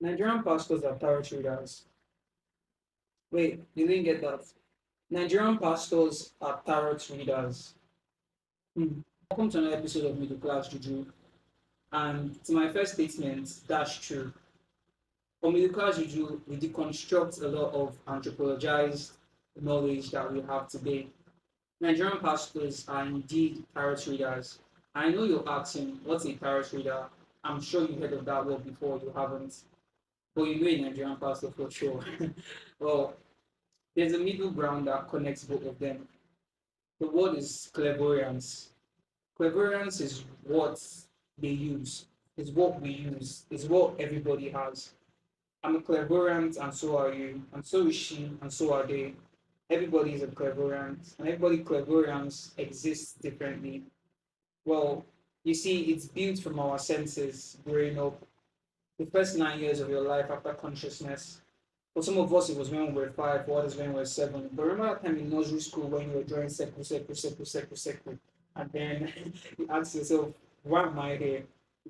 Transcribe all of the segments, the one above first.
Nigerian pastors are tarot readers. Wait, you didn't get that. Nigerian pastors are tarot readers. Welcome to another episode of Middle Class Juju. And to my first statement, that's true. For Middle Class Juju, we deconstruct a lot of anthropologized knowledge that we have today. Nigerian pastors are indeed tarot readers. I know you're asking, what's a tarot reader? I'm sure you heard of that word before, you haven't. But you know a Nigerian pastor for sure. Well, there's a middle ground that connects both of them. The word is clairvoyance. Clairvoyance is what they use, is what we use, is what everybody has. I'm a clairvoyant, and so are you, and so is she, and so are they. Everybody is a clairvoyant, and everybody clairvoyance exists differently. Well, you see, it's built from our senses growing up. The first 9 years of your life after consciousness. For some of us, it was when we were five, for others when we were seven. But remember that time in nursery school when you were drawing circle, circle, circle, circle, circle, and then you ask yourself, why am I here?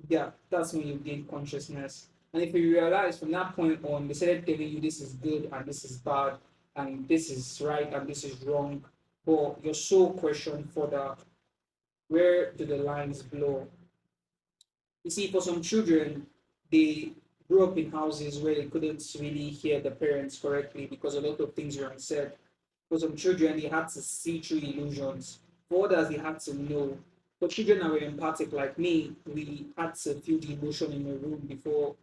Yeah, that's when you gain consciousness. And if you realize from that point on, they started telling you this is good and this is bad, and this is right and this is wrong. But your soul questioned further, where do the lines blow? You see, for some children, they grew up in houses where they couldn't really hear the parents correctly because a lot of things were unsaid. For some children, they had to see through illusions. For others, they had to know. For children that were empathic like me, we had to feel the emotion in the room before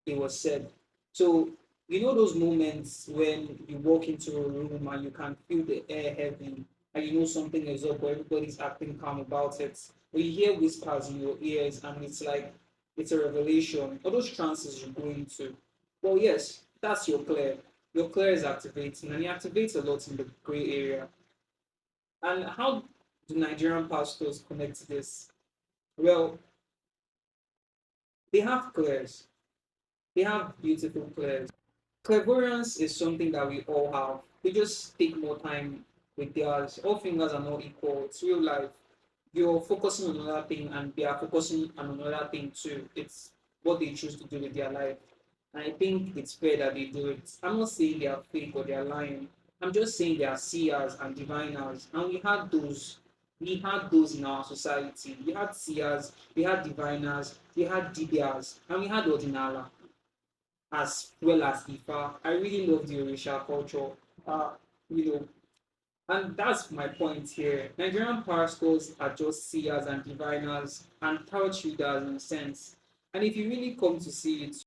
it was said. So, you know those moments when you walk into a room and you can feel the air heavy and you know something is up, but everybody's acting calm about it. Or you hear whispers in your ears and it's like it's a revelation. All those trances you go into. Well, yes, that's your clear. Your clear is activating and it activates a lot in the gray area. And how do Nigerian pastors connect to this? Well, they have clairs. They have beautiful clairs. Clairvoyance is something that we all have. We just take more time with theirs. All fingers are not equal. It's real life. You're focusing on another thing and they are focusing on another thing too. It's what they choose to do with their life. And I think it's fair that they do it. I'm not saying they are fake or they are lying. I'm just saying they are seers and diviners. And we had those. We had those in our society. We had seers, we had diviners, we had dibias, and we had ordinala as well as Ifa. I really love the Orisha culture. Uh, you know, and that's my point here. Nigerian pastors are just seers and diviners and tarot readers in a sense. And if you really come to see it,